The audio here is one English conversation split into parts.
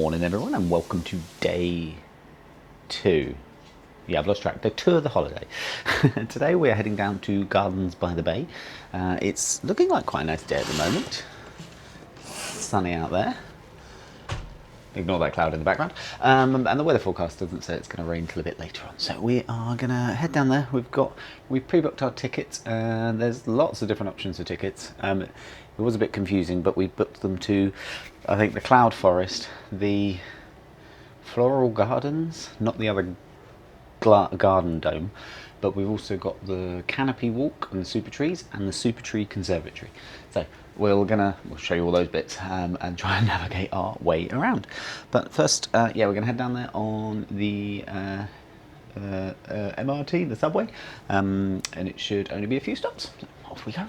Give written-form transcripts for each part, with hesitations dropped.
morning everyone, and welcome to day 2. Yeah, I've lost track. Day 2 of the holiday. Today we're heading down to Gardens by the Bay. It's looking like quite a nice day at the moment. Sunny out there. Ignore that cloud in the background. And the weather forecast doesn't say it's going to rain till a bit later on. So we are going to head down there. We've pre-booked our tickets. There's lots of different options for tickets. It was a bit confusing, but we booked them to, I think, the Cloud Forest, the Floral Gardens, not the other garden dome, but we've also got the Canopy Walk and the Supertrees and the Supertree Conservatory. So we'll show you all those bits and try and navigate our way around. But first, yeah, we're gonna head down there on the MRT, the subway, and it should only be a few stops. So off we go.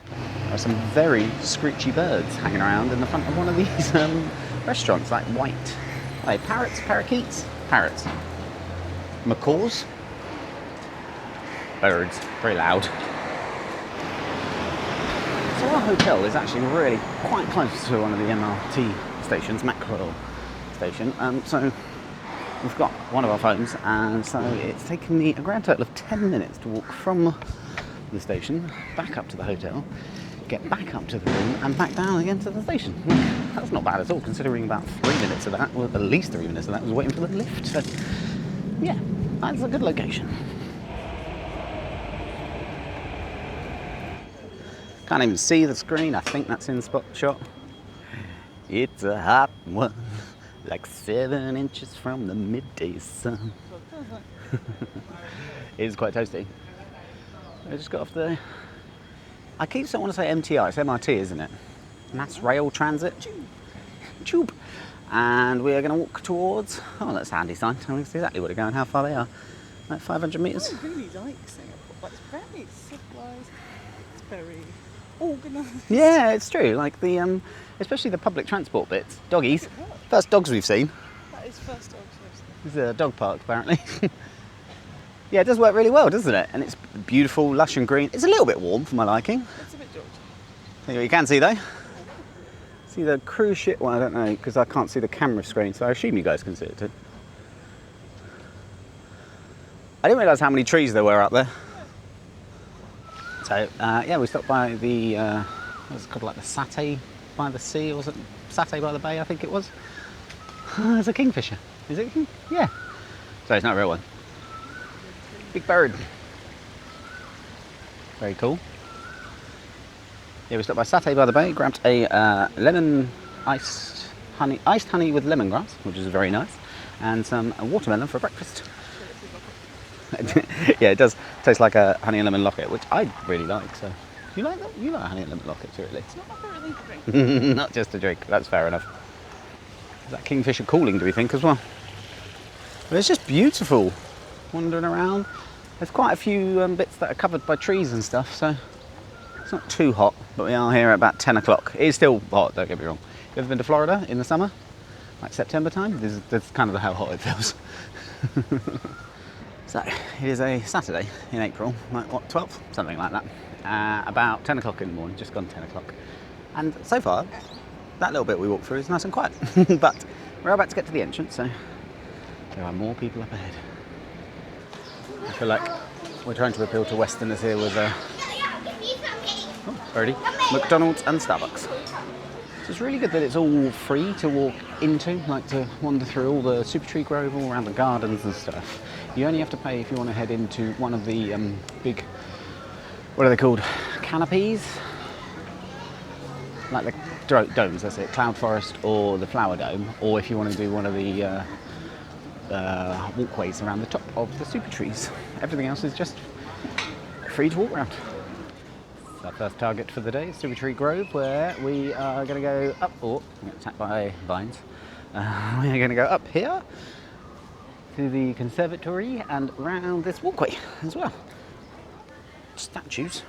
There are some very screechy birds hanging around in the front of one of these restaurants, like parrots, parakeets, parrots, macaws, birds, very loud. So our hotel is actually really quite close to one of the MRT stations, Monochrome station. So we've got one of our phones, and so it's taken me a grand total of 10 minutes to walk from the station back up to the hotel, get back up to the room and back down again to the station. That's not bad at all, considering about 3 minutes of that, well, at least 3 minutes of that was waiting for the lift. So yeah, that's a good location. Can't even see the screen. I think that's in spot shot. It's a hot one, like 7 inches from the midday sun. It is quite toasty. I just got off the... I keep saying, I want to say MTR, it's MRT, isn't it? Mass Rail Transit. Tube. And we are going to walk towards... Oh, that's a handy sign. Telling us exactly where to go and how far they are. Like 500 metres. I really like Singapore. Like, it's very civilised. It's very organised. Yeah, it's true. Like the, especially the public transport bits. Doggies. First dogs we've seen. That is first dogs I've seen. It's a dog park, apparently. Yeah, it does work really well, doesn't it? And it's beautiful, lush and green. It's a little bit warm for my liking. It's a bit George. See what you can see, though. See the cruise ship? Well, I don't know, because I can't see the camera screen, so I assume you guys can see it too. I didn't realise how many trees there were out there. So, yeah, we stopped by the, what's it called, like the Satay by the Sea, or was it Satay by the Bay, I think it was? There's a kingfisher. Is it? Yeah. So it's not a real one. Big bird. Very cool. Yeah, we stopped by Satay by the Bay, grabbed a lemon iced honey with lemongrass, which is very nice, and some watermelon for breakfast. Yeah, it does taste like a honey and lemon locket, which I really like. So, you like that? You like honey and lemon locket too, really? It's not my favourite thing to drink. Not just a drink. That's fair enough. Is that kingfisher cooling, do we think, as well? But it's just beautiful, wandering around. There's quite a few bits that are covered by trees and stuff, so it's not too hot, but we are here at about 10 o'clock. It is still hot, don't get me wrong. You ever been to Florida in the summer? Like September time? That's kind of how hot it feels. So, it is a Saturday in April, like what, 12th? Something like that. About 10 o'clock in the morning, just gone 10 o'clock. And so far, that little bit we walked through is nice and quiet. But we're about to get to the entrance, so there are more people up ahead. I feel like we're trying to appeal to Westerners here with birdie, McDonald's and Starbucks. So it's really good that it's all free to walk into, like to wander through all the Supertree Grove, all around the gardens and stuff. You only have to pay if you want to head into one of the big, what are they called, canopies? Like the domes, that's it, Cloud Forest or the Flower Dome, or if you want to do one of the walkways around the top of the Supertrees. Everything else is just free to walk around. Our first target for the day is Supertree Grove, where we are going to go up, I'm getting attacked by vines. We're going to go up here to the conservatory and round this walkway as well. Statues.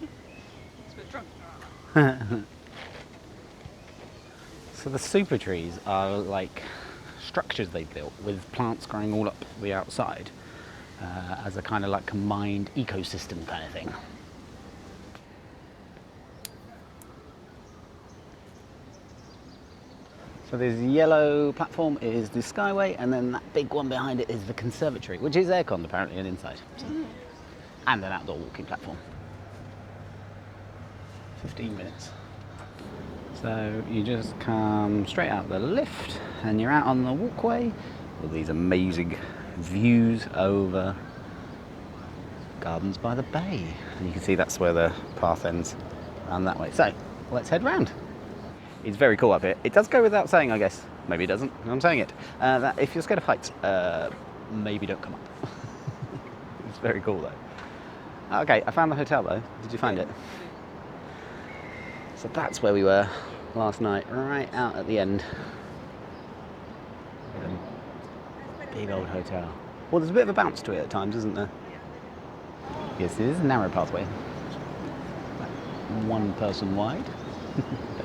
It's a bit drunk. So the Supertrees are like structures they built with plants growing all up the outside as a kind of like combined ecosystem kind of thing. So this yellow platform is the Skyway, and then that big one behind it is the conservatory, which is aircon apparently and inside. So, and an outdoor walking platform. 15 minutes. So you just come straight out the lift and you're out on the walkway with these amazing views over Gardens by the Bay. And you can see that's where the path ends around that way. So let's head round. It's very cool up here. It does go without saying, I guess. Maybe it doesn't. I'm saying it. That if you're scared of heights, maybe don't come up. It's very cool though. Okay, I found the hotel though. Did you find it? So that's where we were last night, right out at the end. Big old hotel. Well, there's a bit of a bounce to it at times, isn't there? Yes, it is a narrow pathway. About 1 person wide.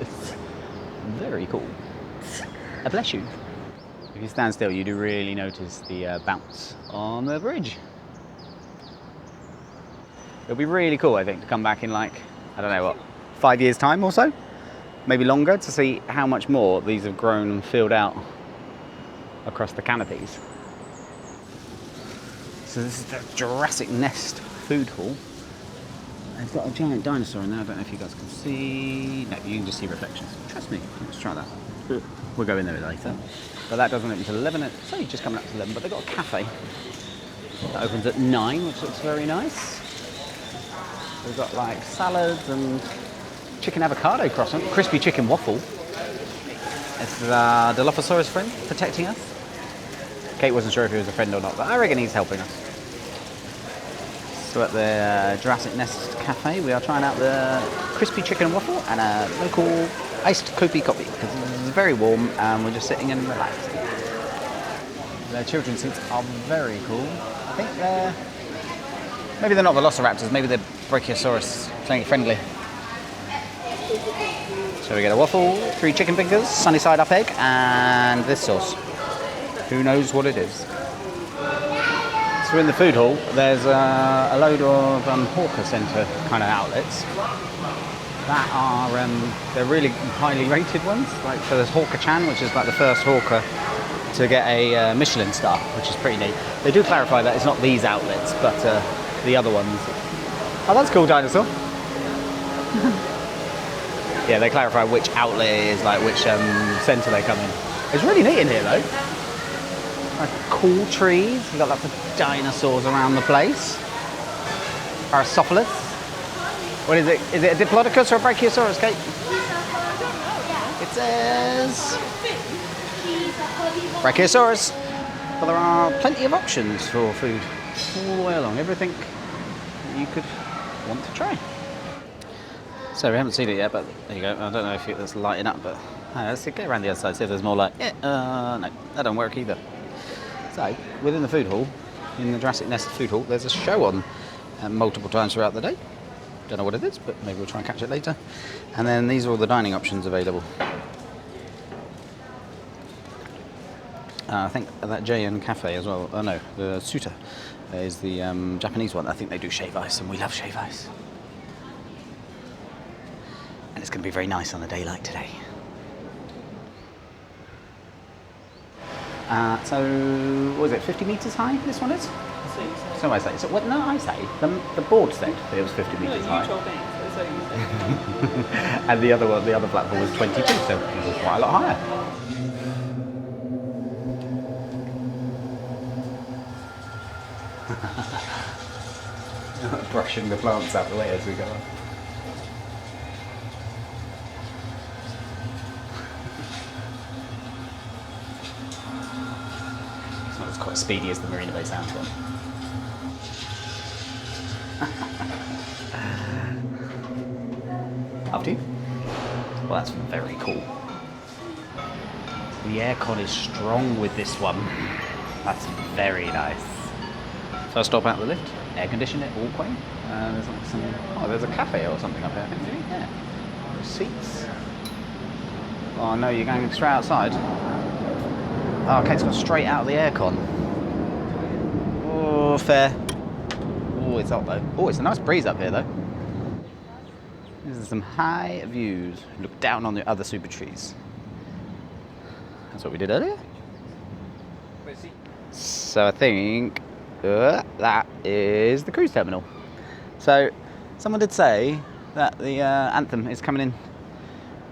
It's very cool. Bless you. If you stand still, you do really notice the bounce on the bridge. It'll be really cool, I think, to come back in like, I don't know what, 5 years' time or so? Maybe longer, to see how much more these have grown and filled out across the canopies. So this is the Jurassic Nest food hall. It's got a giant dinosaur in there. I don't know if you guys can see. No, you can just see reflections. Trust me. Let's try that. We'll go in there later. But that doesn't open until 11. It's only just coming up to 11, but they've got a cafe that opens at 9, which looks very nice. We've got like salads and chicken avocado croissant, crispy chicken waffle. It's the Dilophosaurus friend protecting us. Kate wasn't sure if he was a friend or not, but I reckon he's helping us. So at the Jurassic Nest Cafe, we are trying out the crispy chicken waffle and a local iced kopi coffee because it's very warm and we're just sitting and relaxing. The children's seats are very cool. I think maybe they're not velociraptors, maybe they're Brachiosaurus friendly. So we get a waffle, 3 chicken fingers, sunny side up egg, and this sauce. Who knows what it is? So in the food hall, there's a load of hawker centre kind of outlets that are they're really highly rated ones. Like so, there's Hawker Chan, which is like the first hawker to get a Michelin star, which is pretty neat. They do clarify that it's not these outlets, but the other ones. Oh, that's cool, dinosaur. Yeah, they clarify which outlet it is, like which centre they come in. It's really neat in here though. Like cool trees. You've got lots of dinosaurs around the place. Paracephalus. What is it? Is it a Diplodocus or a Brachiosaurus, Kate? It says Brachiosaurus. But there are plenty of options for food all the way along. Everything you could want to try. So we haven't seen it yet, but there you go. I don't know if it's lighting up, but let's get around the other side, see if there's more light. Yeah, no, that don't work either. So within the food hall, in the Jurassic Nest food hall, there's a show on multiple times throughout the day. Don't know what it is, but maybe we'll try and catch it later. And then these are all the dining options available. I think that J&N Cafe as well. Oh no, the Suta is the Japanese one. I think they do shave ice, and we love shave ice. And it's going to be very nice on a day like today. So, what is it, 50 metres high, this one is? So I say. So, what? No, I say. The board said that it was 50 metres high. Told me, so you said. And the other platform was 22, so it was quite a lot higher. Brushing the plants out of the way as we go on. It's not as quite speedy as the Marina Bay Sands one. After you. Well, that's very cool. The aircon is strong with this one. That's very nice. First stop out the lift, air conditioned walkway. There's like there's a cafe or something up here, I think, maybe? Yeah. There's seats. Oh no, you're going straight outside. Oh, okay, it's got straight out of the aircon. Oh, fair. Oh, it's hot though. Oh, it's a nice breeze up here though. These are some high views. Look down on the other Supertrees. That's what we did earlier. So I think that is the cruise terminal. So someone did say that the Anthem is coming in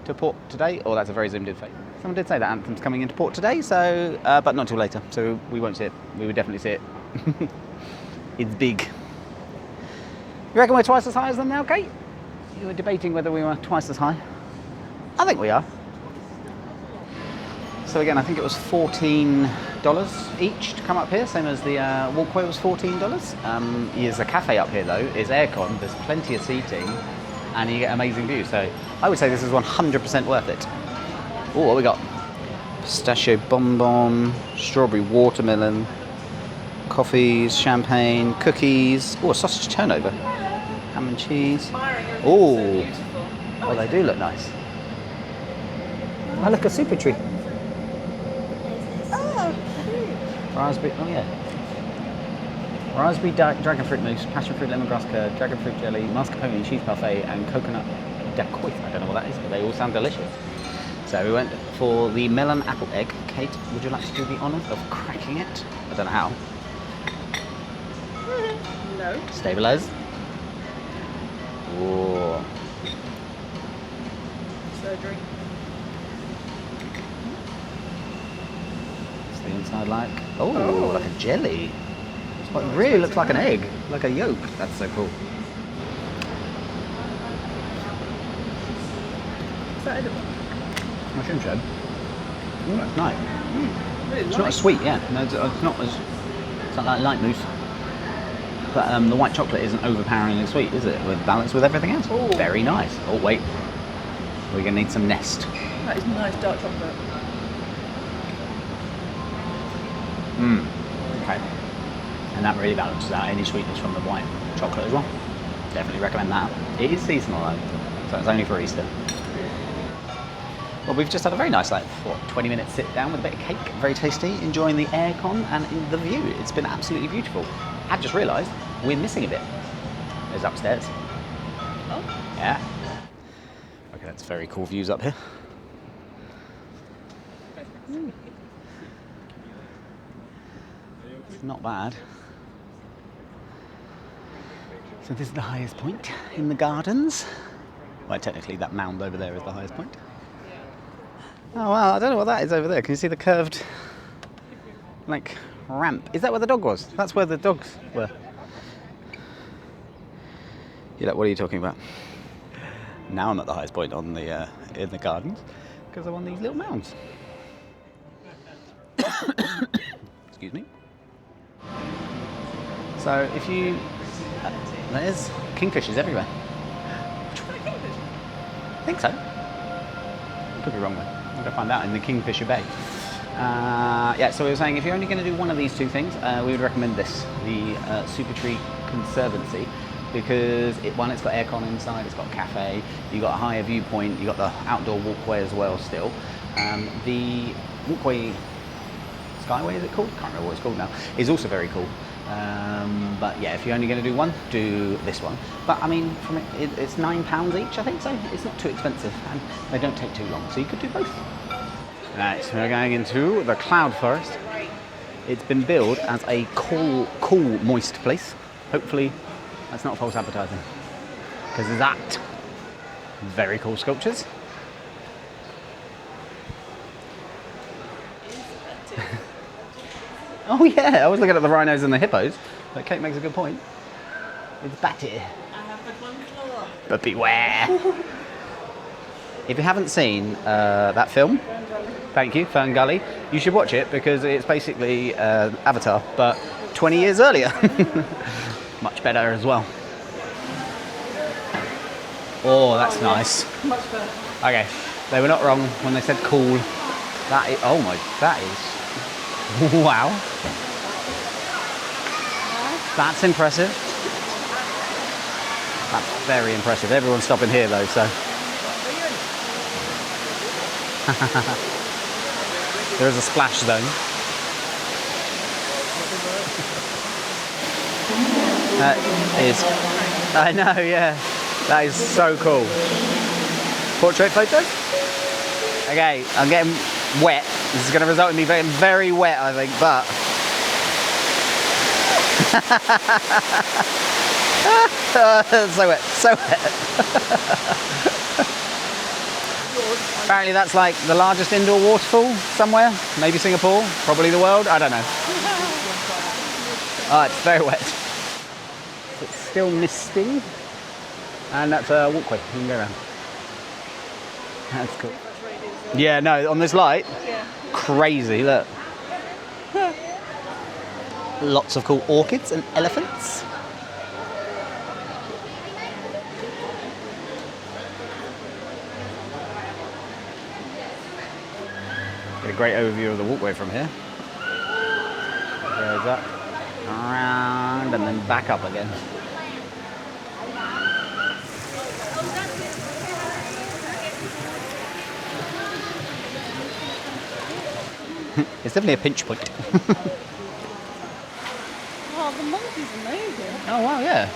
to port today. Oh, that's a very zoomed in fake. Someone did say that Anthem's coming into port today, so but not till later. So we won't see it. We would definitely see it. It's big. You reckon we're twice as high as them now, Kate? You were debating whether we were twice as high. I think we are. So again, I think it was $14 each to come up here, same as the walkway was $14. There's a cafe up here though, it's aircon, there's plenty of seating, and you get amazing views. So I would say this is 100% worth it. Oh, what we got? Pistachio bonbon, strawberry watermelon, coffees, champagne, cookies. Oh, a sausage turnover, ham and cheese. Oh, well they do look nice. Oh, look, a Supertree. Raspberry, oh yeah. Raspberry dragon fruit mousse, passion fruit lemongrass curd, dragon fruit jelly, mascarpone cheese parfait, and coconut dacoit. I don't know what that is, but they all sound delicious. So we went for the melon apple egg. Kate, would you like to do the honour of cracking it? I don't know how. No. Stabilise. Whoa. Surgery. What's the inside like? Oh, like a jelly. It really looks like an egg, like a yolk. That's so cool. Is that edible? Mushroom shell. That's nice. Really It's not as sweet, yeah. No, it's not as. It's like light mousse. But the white chocolate isn't overpoweringly sweet, is it? With balance with everything else. Ooh. Very nice. Oh wait, we're gonna need some nest. That is nice dark chocolate. Okay. And that really balances out any sweetness from the white chocolate as well. Definitely recommend that. It is seasonal though, so it's only for Easter. Well, we've just had a very nice, 20-minute sit down with a bit of cake, very tasty, enjoying the aircon and the view. It's been absolutely beautiful. I've just realised we're missing a bit. It's upstairs. Oh. Yeah. Okay, that's very cool views up here. It's not bad. So this is the highest point in the gardens. Well, technically that mound over there is the highest point. Oh wow, I don't know what that is over there. Can you see the curved, ramp? Is that where the dog was? That's where the dogs were. You're like, what are you talking about? Now I'm at the highest point on the in the gardens because I'm on these little mounds. Excuse me. So if you, there's kingfishers everywhere. I think so. Could be wrong though. I'm going to find out in the Kingfisher Bay. Yeah, so we were saying if you're only going to do one of these two things, we would recommend this, the Supertree Conservancy, because it's got aircon inside, it's got a cafe, you've got a higher viewpoint, you've got the outdoor walkway as well still. The walkway, Skyway is it called? Can't remember what it's called now. Is also very cool. But yeah, if you're only going to do one, do this one. But I mean, it's £9 each, I think, so it's not too expensive, and they don't take too long, so you could do both. Right, so we're going into the cloud forest. It's been billed as a cool, moist place. Hopefully, that's not false advertising, because there's that. Very cool sculptures. Oh yeah, I was looking at the rhinos and the hippos, but Kate makes a good point. It's batty. I have but one claw. But beware! If you haven't seen that film, thank you, Fern Gully, you should watch it because it's basically Avatar, but 20 years earlier. Much better as well. Oh, that's nice. Much better. Okay, they were not wrong when they said cool. That is, oh my, that is. Wow. That's impressive. That's very impressive. Everyone's stopping here though, so. There is a splash zone. That is, I know, yeah. That is so cool. Portrait photo? Okay, I'm getting wet. This is going to result in me being very wet, I think, but... so wet, so wet. Apparently that's like the largest indoor waterfall somewhere. Maybe Singapore, probably the world, I don't know. Oh, it's very wet. It's still misting. And that's a walkway, you can go around. That's cool. Yeah, no, on this light, crazy, look. Lots of cool orchids and elephants. Get a great overview of the walkway from here. Goes up, around, and then back up again. It's definitely a pinch point. Oh, the monkey's amazing. Oh wow, yeah.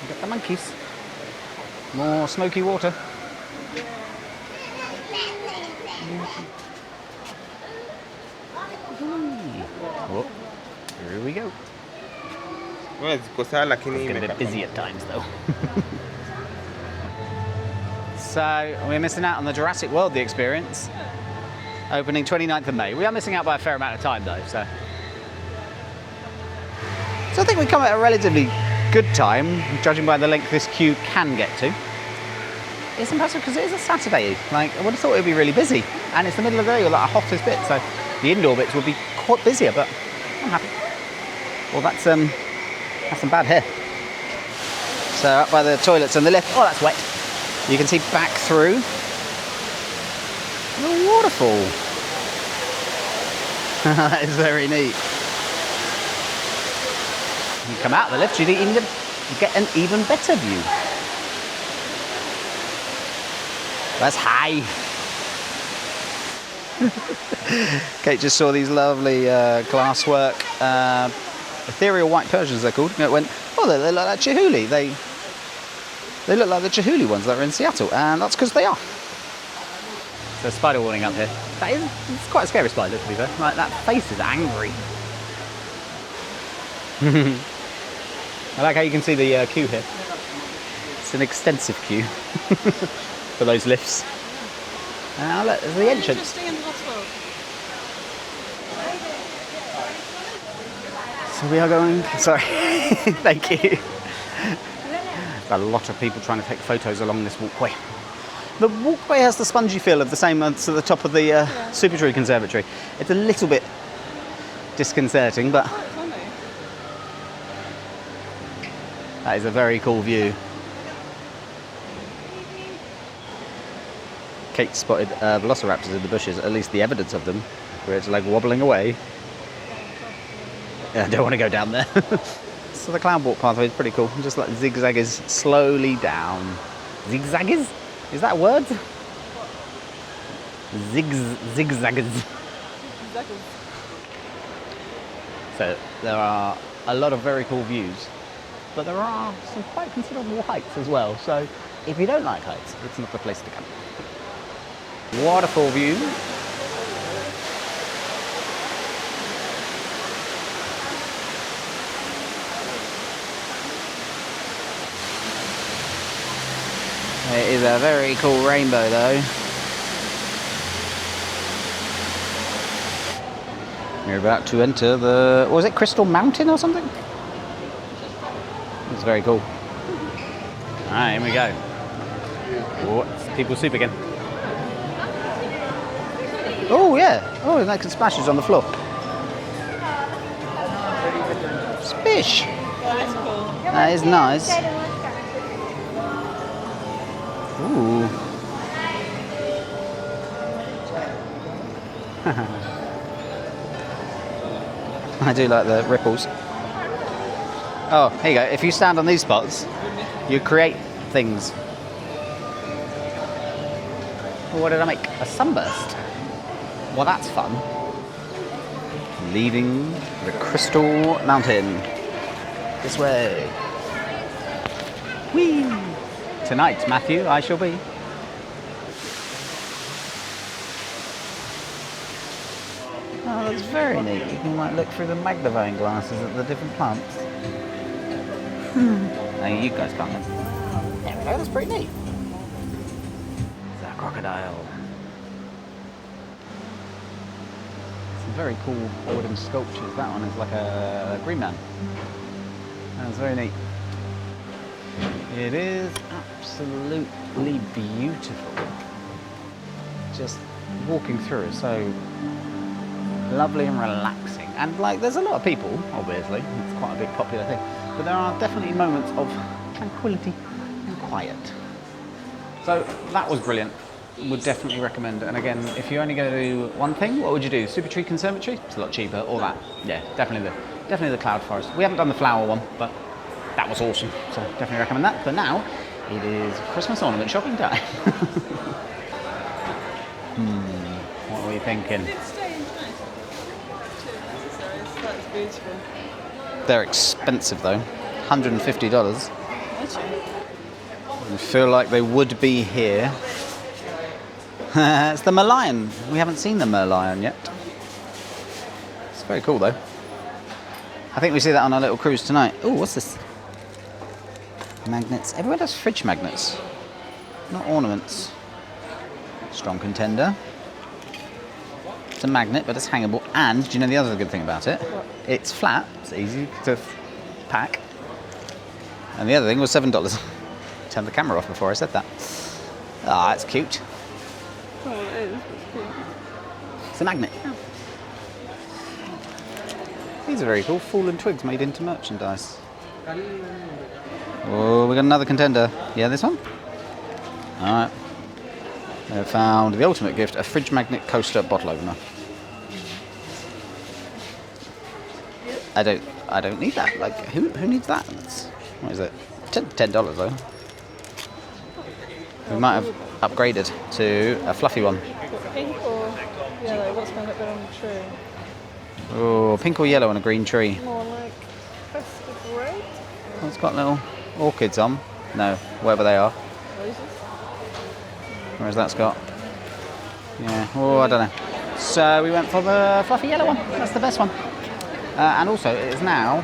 Got the monkeys. More smoky water. Oh, here we go. It's going to be busy at times though. So we're missing out on the Jurassic World, the experience. Opening 29th of May. We are missing out by a fair amount of time though, so I think we come at a relatively good time, judging by the length this queue can get to. It's impressive because it is a Saturday. Like, I would have thought it would be really busy, and it's the middle of the day, or like a hottest bit, so the indoor bits would be quite busier, but I'm happy. Well, that's some bad hair. So up by the toilets and the lift, oh, that's wet. You can see back through the waterfall. That is very neat. You come out of the lift, you get an even better view. That's high. Kate just saw these lovely glasswork ethereal white Persians, they're called. It went, oh, they look like Chihuly. They look like the Chihuly ones that are in Seattle, and that's because they are. There's a spider warning up here. It's quite a scary spider, to be fair. Like, that face is angry. I like how you can see the queue here. It's an extensive queue for those lifts. Now look, there's the entrance. Interesting in the Lost World. So we are going... Sorry. Thank you. A lot of people trying to take photos along this walkway. The walkway has the spongy feel of the same as the top of the Supertree Conservatory. It's a little bit disconcerting, but Funny. that is a very cool view. Kate spotted velociraptors in the bushes, at least the evidence of them, where it's like wobbling away. I don't want to go down there. So the cloud walk pathway is pretty cool. Just like zigzaggers slowly down. Zigzaggers? Is that a word? Zigzaggers. So there are a lot of very cool views, but there are some quite considerable heights as well. So if you don't like heights, it's not the place to come. Waterfall view. It is a very cool rainbow though. We're about to enter the, was it Crystal Mountain or something? It's very cool. Alright, here we go. Oh, it's people soup again. Oh yeah, oh, like some splashes on the floor. Spish! That's cool. That is nice. Ooh. I do like the ripples. Oh, here you go. If you stand on these spots, you create things. Well, what did I make? A sunburst. Well, that's fun. Leaving the Crystal Mountain. This way. Whee! Tonight, Matthew, I shall be. It's very neat. You can like look through the magnifying glasses at the different plants. No, you guys can't. There we go, that's pretty neat. It's a crocodile. Some very cool wooden sculptures. That one is like a green man. That's very neat. It is absolutely beautiful. Just walking through is so lovely and relaxing. And like, there's a lot of people, obviously. It's quite a big popular thing. But there are definitely moments of tranquility and quiet. So that was brilliant. Would definitely recommend it. And again, if you're only going to do one thing, what would you do? Supertree Conservatory? It's a lot cheaper. Or that. Yeah, definitely the cloud forest. We haven't done the flower one, but that was awesome. So definitely recommend that. But now it is Christmas ornament shopping time. What are we thinking? It's staying nice. That's beautiful. They're expensive though. $150. Actually. I feel like they would be here. It's the Merlion. We haven't seen the Merlion yet. It's very cool though. I think we see that on our little cruise tonight. Oh, what's this? Magnets. Everyone does fridge magnets, not ornaments. Strong contender. It's a magnet, but it's hangable. And do you know the other good thing about it? What? It's flat. It's easy to pack. And the other thing was $7. Turned the camera off before I said that. Ah, it's cute. Oh, it is. It's cute. It's a magnet. Oh. These are very cool. Fallen twigs made into merchandise. Oh, we got another contender. Yeah, this one? Alright. They found the ultimate gift, a fridge magnet coaster bottle opener. I don't need that. Like, who needs that? What is it? $10 though. We might have upgraded to a fluffy one. What, pink or yellow? What's going to look good on the tree? Oh, pink or yellow on a green tree. More like festive red? Oh, it's got little orchids on. No, wherever they are. Roses? Where's that, Scott? Yeah, oh, I don't know. So we went for the fluffy yellow one. That's the best one. And also, it is now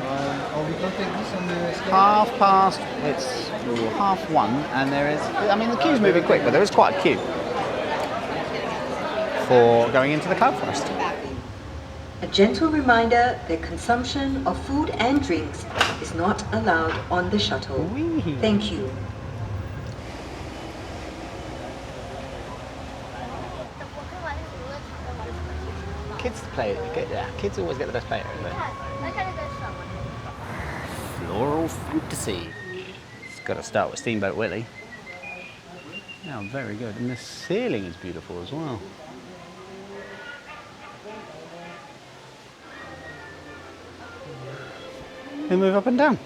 1:30. It's 1:30, and there is, I mean, the queue's moving quick, but there is quite a queue for going into the cloud forest. A gentle reminder that consumption of food and drinks is not allowed on the shuttle. Whee! Thank you. Kids play it. Yeah, kids always get the best player, don't they? Floral fantasy. It's got to start with Steamboat Willie. Yeah, very good. And the ceiling is beautiful as well. They move up and down.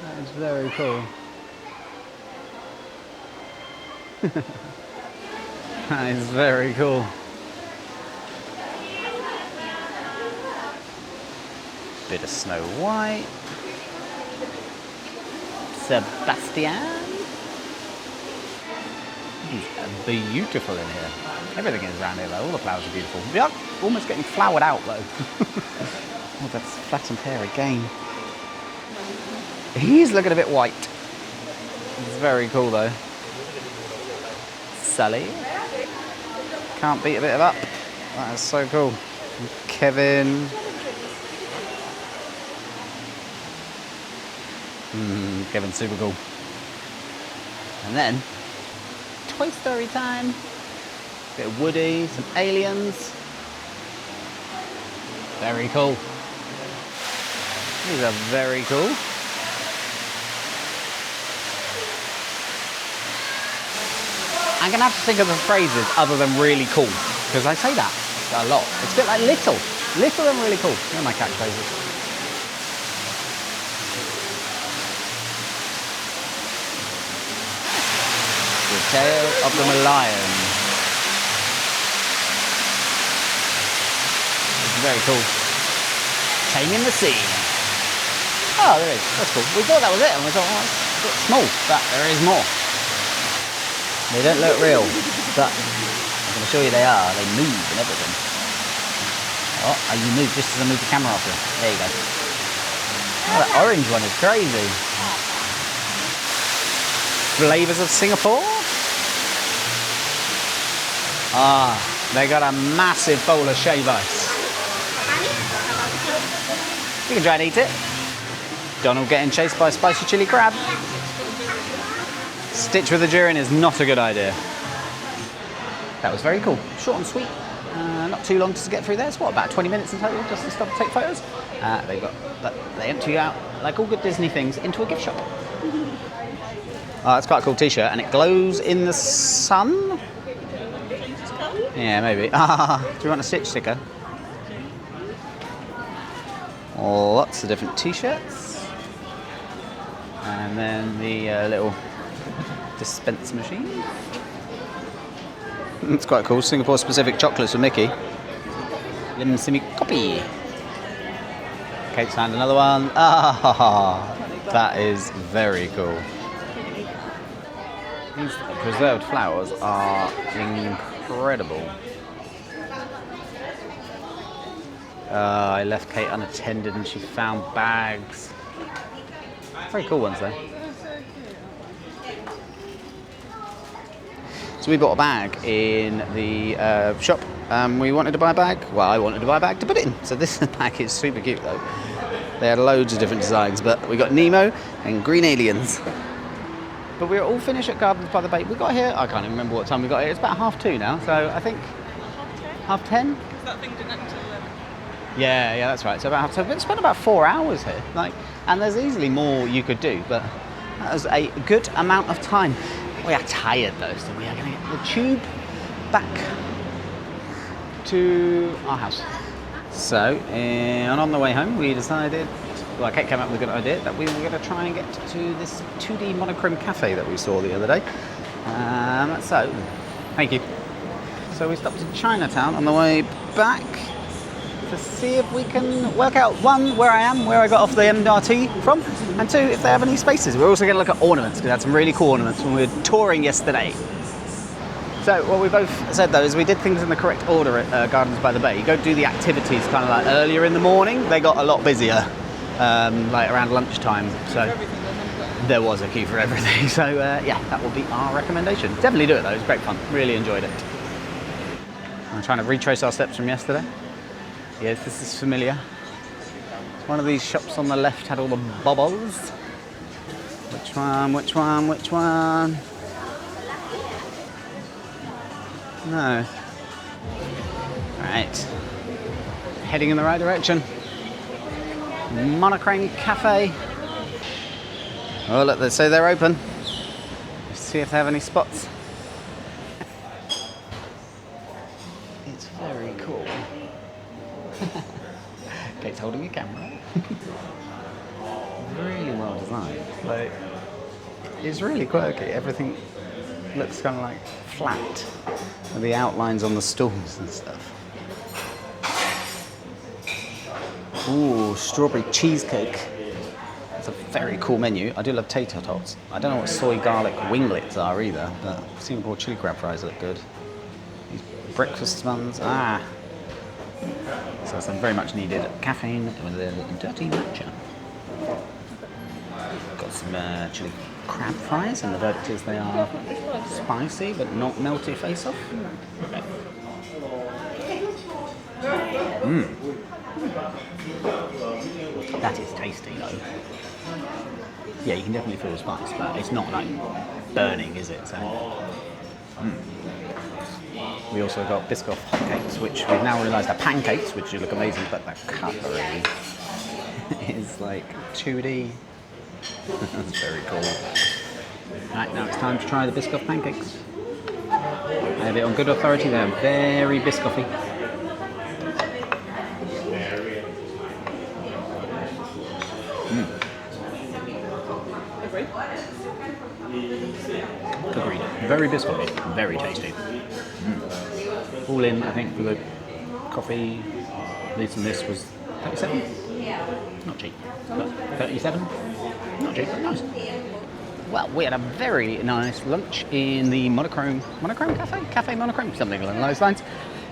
That is very cool. That is very cool. Bit of Snow White. Sebastian. It's beautiful in here. Everything is around here though. All the flowers are beautiful. We are almost getting flowered out though. Oh, that's flattened hair again. He's looking a bit white. It's very cool though. Sally. Can't beat a bit of up. That is so cool. And Kevin. Kevin's super cool. And then, Toy Story time. Bit of Woody, some aliens. Very cool. These are very cool. I'm going to have to think of the phrases other than really cool, because I say that a lot. It's a bit like little. Little and really cool. They're my catchphrases. The Tale of the Merlion. It's very cool. Taming the Sea. Oh, there is. That's cool. We thought that was it, and we thought, oh, it's a bit small, but there is more. They don't look real, but I'm going to I assure you they are. They move and everything. Oh, you move just as I move the camera off you. There you go. Oh, that orange one is crazy. Flavours of Singapore. Ah, they got a massive bowl of shave ice. You can try and eat it. Donald getting chased by a spicy chili crab. Stitch with the durian is not a good idea. That was very cool. Short and sweet. Not too long to get through there. It's what, about 20 minutes in total just to stop and take photos. They empty you out, like all good Disney things, into a gift shop. Oh, that's quite a cool t-shirt, and it glows in the sun? Yeah, maybe. Do you want a Stitch sticker? Lots of different t-shirts. And then the little dispense machine. It's quite cool. Singapore specific chocolates for Mickey. Lim Simi copy. Kate's found another one. That is very cool. These preserved flowers are incredible. I left Kate unattended and she found bags. Very cool ones though. So we bought a bag in the shop. We wanted to buy a bag. Well, I wanted to buy a bag to put it in. So this bag is super cute though. They had loads of different designs, but we got Nemo and green aliens. But we were all finished at Gardens by the Bay. We got here, I can't even remember what time we got here. It's about 2:30 now, so I think 10:30? Because that thing didn't enter 11. Yeah, that's right. So about 10:30. But we spent about 4 hours here. And there's easily more you could do, but that was a good amount of time. We are tired though, so we are going to get the tube back to our house. So, and on the way home, we decided, well, Kate came up with a good idea that we were going to try and get to this 2D Monochrome cafe that we saw the other day. So, thank you. So we stopped in Chinatown on the way back to see if we can work out, one, where I am, where I got off the MRT from, and two, if they have any spaces. We're also going to look at ornaments, because they had some really cool ornaments when we were touring yesterday. So what we both said though is we did things in the correct order at Gardens by the Bay. You go do the activities kind of like earlier in the morning. They got a lot busier, like around lunchtime. So there was a queue for everything. So yeah, that will be our recommendation. Definitely do it though. It was great fun. Really enjoyed it. I'm trying to retrace our steps from yesterday. Yes, this is familiar. One of these shops on the left had all the bubbles. Which one? Which one? Which one? No. Alright. Heading in the right direction. Monochrome Cafe. Oh look, they say they're open. Let's see if they have any spots. It's very cool. Kate's holding a camera. Really well designed. Like, it's really quirky. Everything looks kind of like flat with the outlines on the stools and stuff. Ooh, strawberry cheesecake. It's a very cool menu. I do love tater tots. I don't know what soy garlic winglets are either, but Singapore chili crab fries look good. These breakfast buns, So some very much needed caffeine with a dirty matcha. Got some chili crab fries, and the verdict is they are spicy but not melt your face off. That is tasty though. Yeah, you can definitely feel the spice, but it's not like burning, is it? So. We also got Biscoff hotcakes, which we've now realised are pancakes, which do look amazing, but the cutlery is like 2D. That's very cool. Right, now it's time to try the Biscoff pancakes. I have it on good authority, they're very Biscoffy. Agreed. Very Biscoffy, very tasty. All in, I think, for the coffee, at least in this was 37. Not cheap, but 37. Not cheap, but nice. Well, we had a very nice lunch in the Monochrome Cafe Monochrome, something along those lines,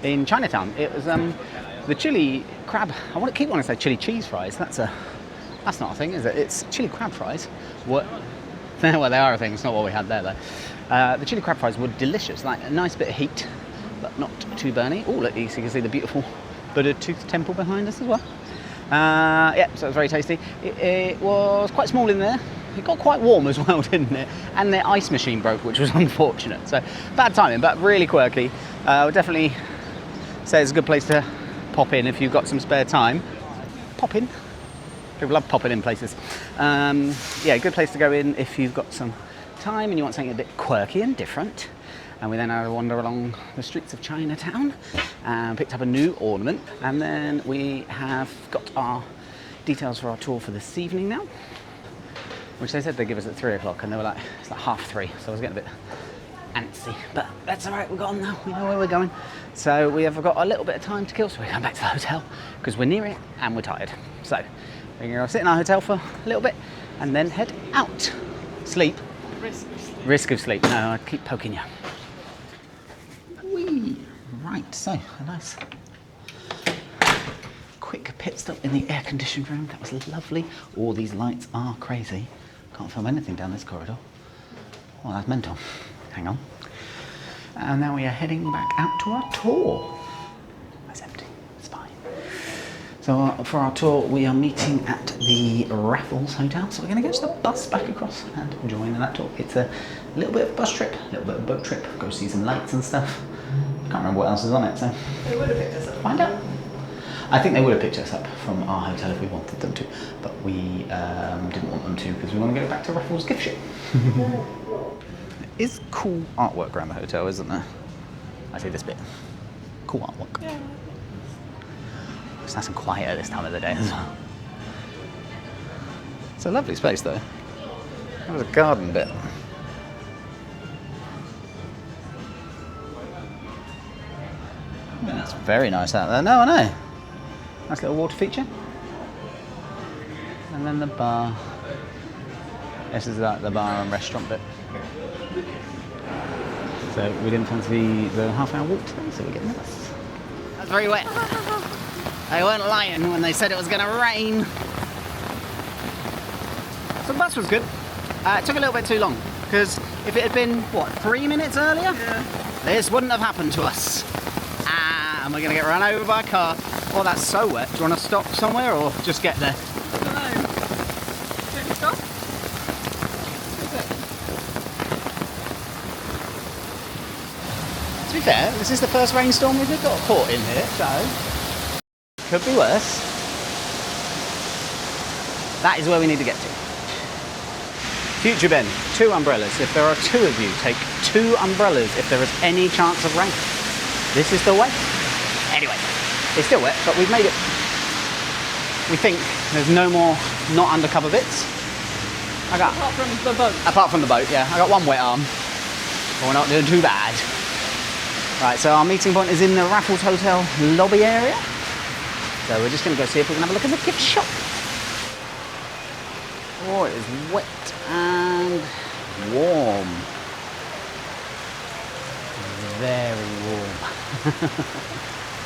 in Chinatown. It was the chili crab. I keep wanting to say chili cheese fries. That's not a thing, is it? It's chili crab fries. What? Well, they are a thing. It's not what we had there though. The chili crab fries were delicious, like a nice bit of heat, but not too burny. Oh, look, you can see the beautiful Buddha tooth temple behind us as well. Yeah, so it was very tasty. It was quite small in there. It got quite warm as well, didn't it? And the ice machine broke, which was unfortunate. So bad timing, but really quirky. I would definitely say it's a good place to pop in if you've got some spare time. Pop in. People love popping in places. Yeah, good place to go in if you've got some time and you want something a bit quirky and different. And we then had a wander along the streets of Chinatown and picked up a new ornament. And then we have got our details for our tour for this evening now, which they said they'd give us at 3 o'clock, and they were like, it's like 3:30, so I was getting a bit antsy. But that's all right, we're gone now, we know where we're going. So we have got a little bit of time to kill, so we're going back to the hotel because we're near it and we're tired. So we're going to go sit in our hotel for a little bit and then head out. Sleep. Risk of sleep. No, I keep poking you. Whee! Right, so a nice quick pit stop in the air-conditioned room. That was lovely. All these lights are crazy. Can't film anything down this corridor. Oh, that's mental. Hang on. And now we are heading back out to our tour. That's empty. It's fine. So for our tour, we are meeting at the Raffles Hotel. So we're going to get the bus back across and join that tour. It's a little bit of a bus trip, a little bit of a boat trip. Go see some lights and stuff. Can't remember what else is on it, so They would have picked us up. find out. I think they would have picked us up from our hotel if we wanted them to, but we didn't want them to because we want to go back to Raffles gift shop. There is cool artwork around the hotel, isn't there? I see this bit. Cool artwork. Yeah. It's nice and quiet at this time of the day as well. It's a lovely space though. There was a garden bit. Yeah, that's very nice out there. No, I know. Nice little water feature. And then the bar. This is like the bar and restaurant bit. So we didn't fancy the half-hour walk today, so we're getting the bus. That's very wet. They weren't lying when they said it was going to rain. So the bus was good. It took a little bit too long, because if it had been, what, 3 minutes earlier? Yeah. This wouldn't have happened to us. And we're going to get run over by a car. Oh, that's so wet. Do you want to stop somewhere or just get there? I don't know. Should we stop? Is it? To be fair, this is the first rainstorm we've got caught in here, so could be worse. That is where we need to get to. Future Ben, 2 umbrellas. If there are 2 of you, take 2 umbrellas if there is any chance of rain. This is the way. Anyway, it's still wet, but we've made it. We think there's no more not undercover bits. Apart from the boat. Apart from the boat, yeah. I got 1 wet arm. But we're not doing too bad. Right, so our meeting point is in the Raffles Hotel lobby area. So we're just going to go see if we can have a look in the gift shop. Oh, it is wet and warm. Very warm.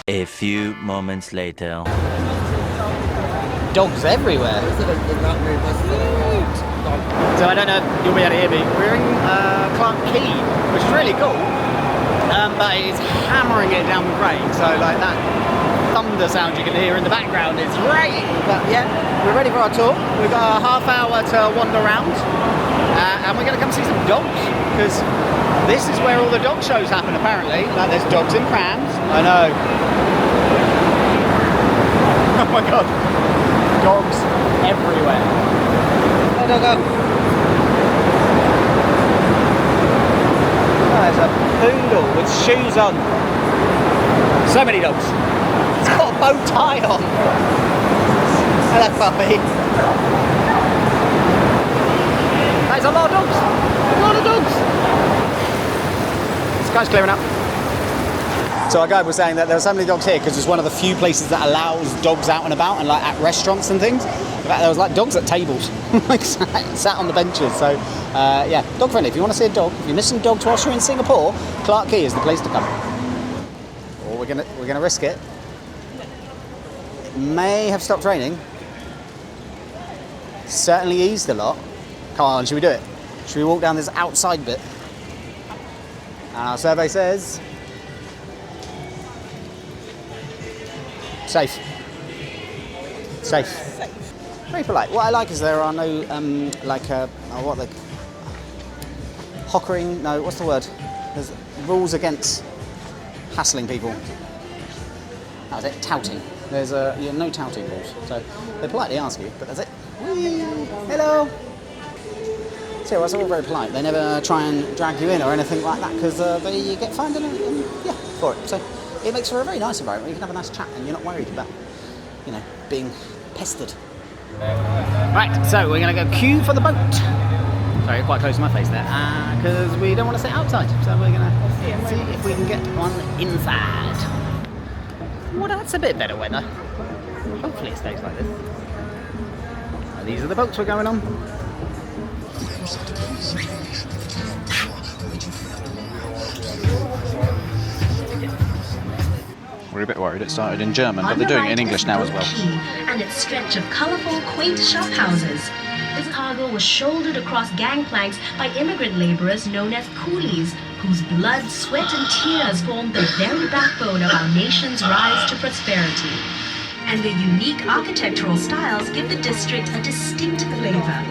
A few moments later. Dogs everywhere. So I don't know if you'll be able to hear me. We're in Clarke Quay, which is really cool, but it's hammering it down with rain. So like that thunder sound you can hear in the background is rain. But yeah, we're ready for our tour. We've got a half hour to wander around, and we're going to come see some dogs because this is where all the dog shows happen. Apparently, like there's dogs in prams. I know. Oh my god, dogs everywhere. Go, go, go. Oh, there's a poodle with shoes on. So many dogs. It's got a bow tie on. Hello, puppy. There's a lot of dogs. A lot of dogs. This guy's clearing up. So our guide was saying that there are so many dogs here because it's one of the few places that allows dogs out and about and like at restaurants and things. fact, there was like dogs at tables, like sat on the benches. So yeah, dog friendly. If you want to see a dog, if you're missing dogs whilst you're in Singapore, Clarke Quay is the place to come. Or we're gonna risk it. It may have stopped raining. Certainly eased a lot. Come on, should we do it? Should we walk down this outside bit? And our survey says safe. Safe. Very polite. What I like is there are no hockering. No, what's the word? There's rules against hassling people. That was it. Touting. There's no touting rules. So they politely ask you, but that's it. Whee! Hello. So it's all very polite. They never try and drag you in or anything like that because they get fined for it. So it makes for a very nice environment. You can have a nice chat and you're not worried about, being pestered. Right, so we're going to go queue for the boat. Sorry, quite close to my face there, because we don't want to sit outside. So we're going to see if we can get one inside. Well, that's a bit better weather. Hopefully it stays like this. So these are the boats we're going on. We're a bit worried it started in German, but they're doing it in English now as well. And its stretch of colourful, quaint shop houses. This cargo was shouldered across gangplanks by immigrant labourers known as coolies, whose blood, sweat and tears formed the very backbone of our nation's rise to prosperity. And their unique architectural styles give the district a distinct flavour.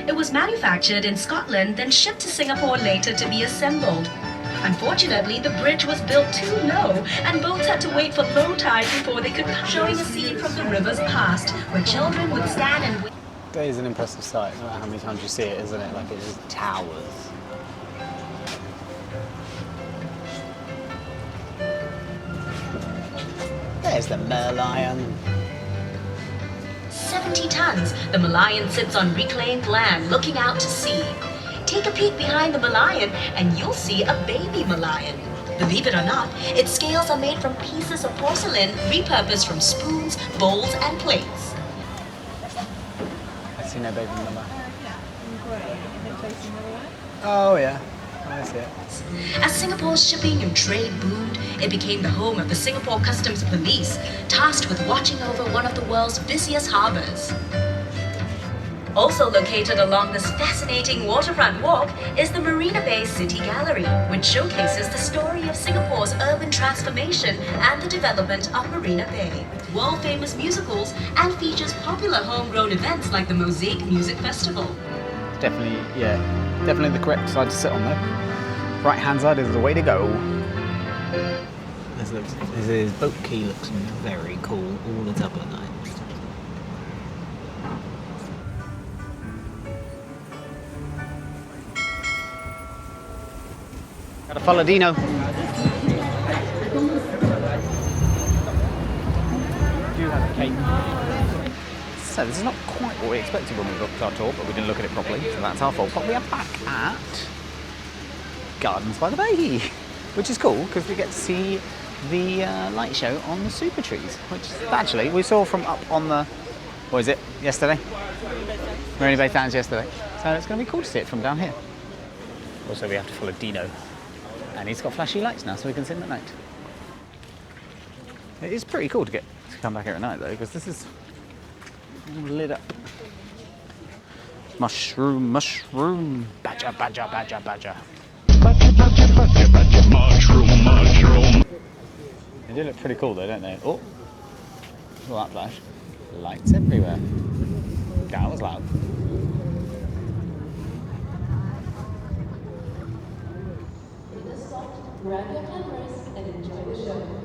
It was manufactured in Scotland, then shipped to Singapore later to be assembled. Unfortunately, the bridge was built too low, and boats had to wait for low tide before they could pass, showing a scene from the river's past, where children would stand and wait. That is an impressive sight, no matter how many times you see it, isn't it? Like it just towers. There's the Merlion. 70 tons, the Merlion sits on reclaimed land, looking out to sea. Take a peek behind the Merlion and you'll see a baby Merlion. Believe it or not, its scales are made from pieces of porcelain repurposed from spoons, bowls and plates. I see no baby Merlion. Oh yeah, I see it. As Singapore's shipping and trade boomed, it became the home of the Singapore Customs Police, tasked with watching over one of the world's busiest harbours. Also located along this fascinating waterfront walk is the Marina Bay City Gallery, which showcases the story of Singapore's urban transformation and the development of Marina Bay, world-famous musicals, and features popular homegrown events like the Mosaic Music Festival. Definitely the correct side to sit on though. Right-hand side is the way to go. This boat key looks very cool, all lit up at night. Gotta follow Dino. Do have a cape. So this is not quite what we expected when we booked our tour, but we didn't look at it properly, so that's our fault. But we are back at Gardens by the Bay, which is cool because we get to see the light show on the Supertrees, which actually we saw from up on the, what is it, yesterday? Marina Bay Sands yesterday. So it's going to be cool to see it from down here. Also we have to follow Dino. And he's got flashy lights now so we can see him at night. It is pretty cool to come back here at night though, because this is all lit up. Mushroom, badger. They do look pretty cool though, don't they? Oh, look at that flash. Lights everywhere. That was loud. Grab your cameras and enjoy the show.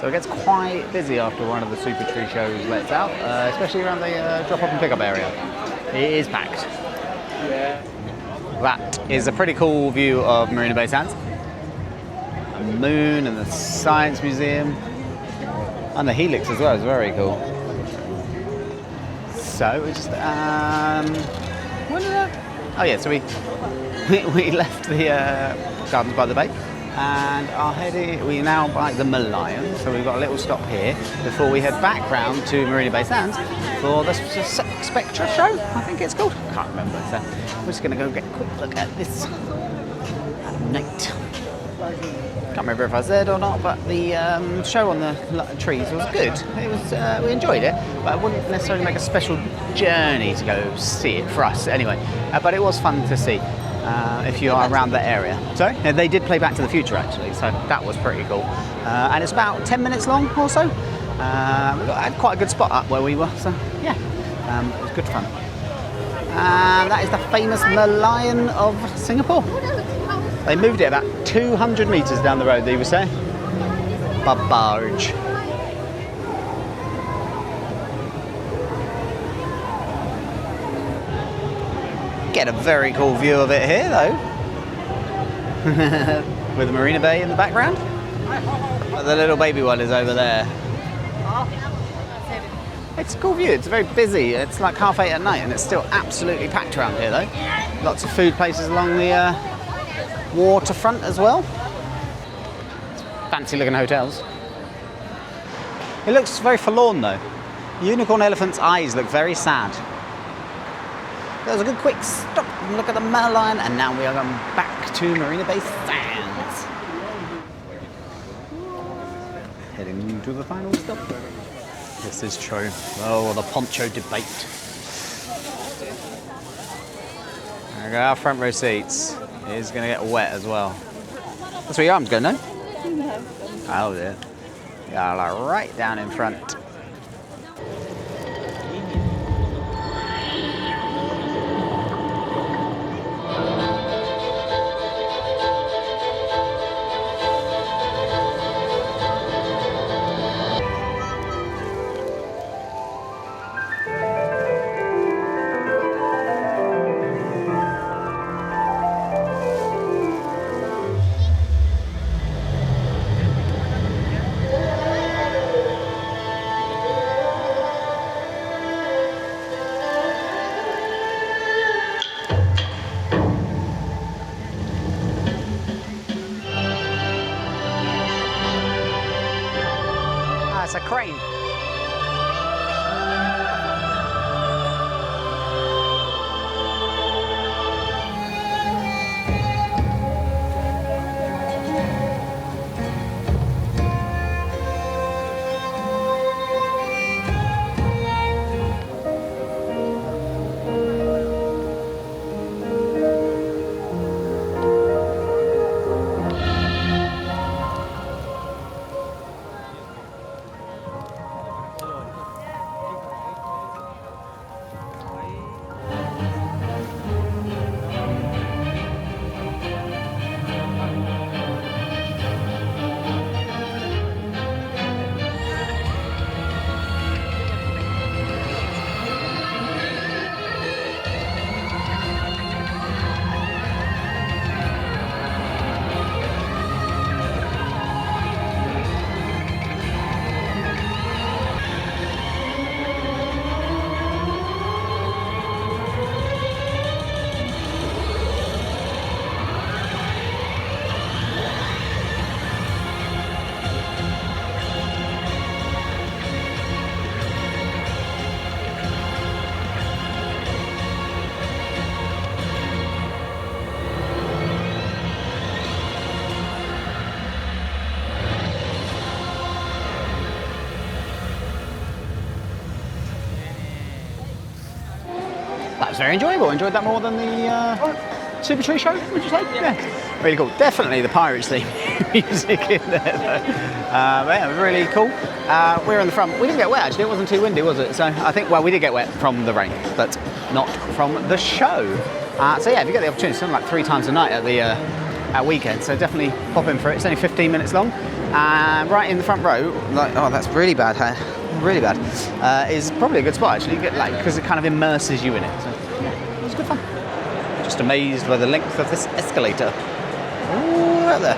So it gets quite busy after one of the Supertree shows lets out, especially around the drop-off and pick-up area. It is packed. That is a pretty cool view of Marina Bay Sands. The moon and the Science Museum. And the helix as well is very cool. So we just, when did that? Oh yeah, so we left the Gardens by the Bay. And are heading, we're now by the Malayan, so we've got a little stop here before we head back round to Marina Bay Sands for the Spectra show, I think it's called. Can't remember, so we're just going to go get a quick look at this at night. Can't remember if I said or not, but the show on the trees was good. It was, we enjoyed it, but I wouldn't necessarily make a special journey to go see it for us anyway. But it was fun to see. If you are around the area. Sorry? They did play Back to the Future actually, so that was pretty cool. And it's about 10 minutes long or so. We had quite a good spot up where we were, so yeah, it was good fun. And that is the famous Malayan of Singapore. They moved it about 200 metres down the road, they were saying. By barge. Get a very cool view of it here though. With the Marina Bay in the background. But the little baby one is over there. It's a cool view, it's very busy. It's like 8:30 at night and it's still absolutely packed around here though. Lots of food places along the waterfront as well. Fancy looking hotels. It looks very forlorn though. The unicorn elephant's eyes look very sad. That was a good quick stop and look at the Malayan, and now we are going back to Marina Bay Sands. Heading to the final stop. This is true. Oh, the poncho debate. There we go, our front row seats. It is going to get wet as well. That's where your arm's going, no? No. Oh dear. Yeah, like right down in front. It's a crane. was very enjoyable. Enjoyed that more than the Supertree show, would you say? Yeah. Really cool. Definitely the Pirates theme music in there, though. But yeah, really cool. We were in the front. We didn't get wet, actually. It wasn't too windy, was it? So I think, well, we did get wet from the rain, but not from the show. So yeah, if you get the opportunity, it's something like 3 times a night at the weekend, so definitely pop in for it. It's only 15 minutes long. Right in the front row, like, oh, that's really bad, really bad, is probably a good spot, actually, because it kind of immerses you in it. So yeah, it was good fun. Just amazed by the length of this escalator. Ooh, right there.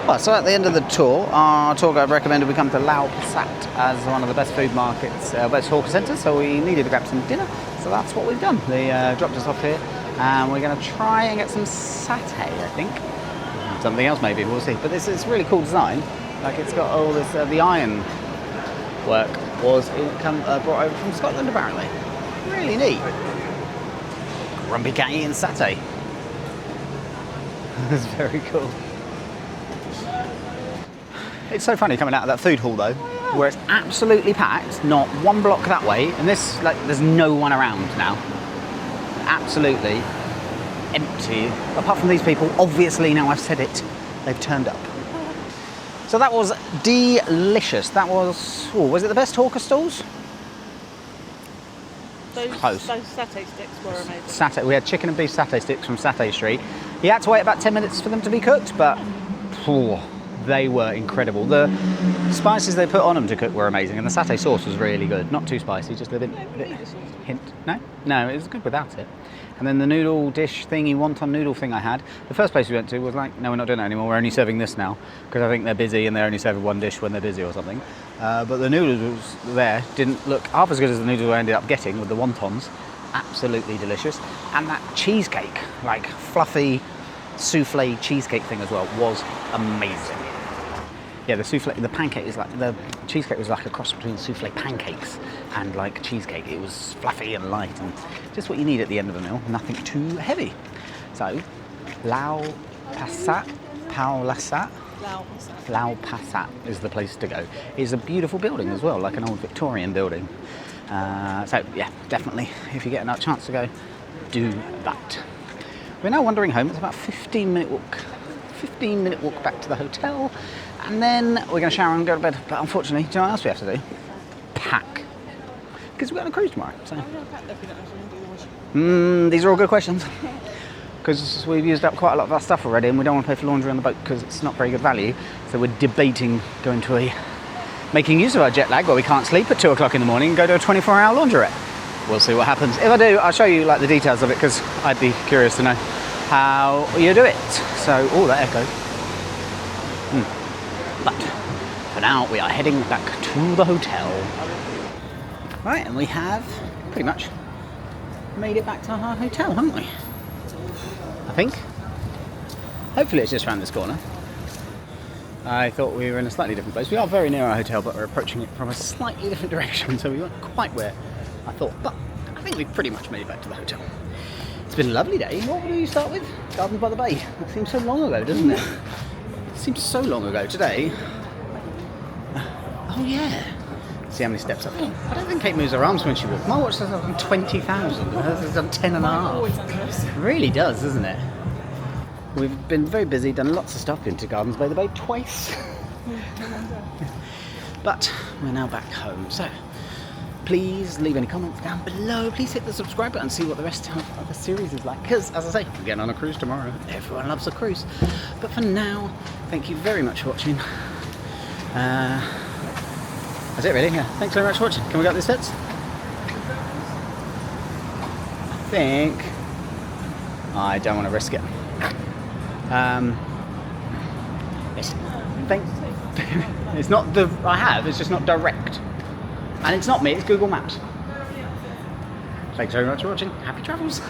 Well, so at the end of the tour, our tour guide recommended we come to Lau Pa Sat as one of the best food markets, best hawker centres, so we needed to grab some dinner, so that's what we've done. They dropped us off here, and we're going to try and get some satay, I think. Something else maybe, we'll see. But it's really cool design. Like, it's got all this, the iron work was brought over from Scotland, apparently. Really neat. Grumpy Catty and satay. That's very cool. It's so funny coming out of that food hall though, where it's absolutely packed, not one block that way, and this, like, there's no one around now. Absolutely empty. Apart from these people, obviously, now I've said it, they've turned up. So that was delicious. That was, was it the best hawker stalls? Close. Those satay sticks were amazing. Satay. We had chicken and beef satay sticks from Satay Street. You had to wait about 10 minutes for them to be cooked, but they were incredible. The spices they put on them to cook were amazing, and the satay sauce was really good. Not too spicy, just a bit hint. No, it was good without it. And then the noodle dish thingy, wonton noodle thing I had, the first place we went to was like, no, we're not doing that anymore, we're only serving this now, because I think they're busy and they're only serving one dish when they're busy or something. But the noodles there didn't look half as good as the noodles I ended up getting with the wontons. Absolutely delicious. And that cheesecake, like fluffy souffle cheesecake thing as well, was amazing. Yeah, the souffle, the pancake is like, the cheesecake was like a cross between souffle pancakes and like cheesecake. It was fluffy and light and just what you need at the end of a meal, nothing too heavy. So, Lau Pa Sat, Lau Pa Sat is the place to go. It's a beautiful building as well, like an old Victorian building. So yeah, definitely, if you get a chance to go, do that. We're now wandering home. It's about a 15-minute walk. 15-minute walk back to the hotel, and then we're going to shower and go to bed. But unfortunately, do you know what else we have to do? Pack. Because we're going on a cruise tomorrow. So. These are all good questions. Because we've used up quite a lot of our stuff already, and we don't want to pay for laundry on the boat because it's not very good value. So we're debating going to making use of our jet lag where we can't sleep at 2 o'clock in the morning and go to a 24-hour laundrette. We'll see what happens. If I do, I'll show you like the details of it because I'd be curious to know how you do it. So, that echo. But for now, we are heading back to the hotel. Right, and we have pretty much made it back to our hotel, haven't we? I think. Hopefully it's just around this corner. I thought we were in a slightly different place. We are very near our hotel, but we're approaching it from a slightly different direction, so we weren't quite where I thought. But I think we've pretty much made it back to the hotel. It's been a lovely day. What do you start with? Gardens by the Bay. That seems so long ago, doesn't it? It seems so long ago. Today. Oh yeah. See how many steps up. I don't think Kate moves her arms when she walks. My watch says I've done 20,000. Hers has done 10.5. It really does, doesn't it? We've been very busy, done lots of stuff, been to Gardens by the Bay twice. But we're now back home. So please leave any comments down below. Please hit the subscribe button and see what the rest of the series is like. Because, as I say, we're getting on a cruise tomorrow. Everyone loves a cruise. But for now, thank you very much for watching. That's it, really. Yeah. Thanks very much for watching. Can we go up the steps? I think I don't want to risk it. It's not the it's just not direct. And it's not me, it's Google Maps. Thanks very much for watching. Happy travels.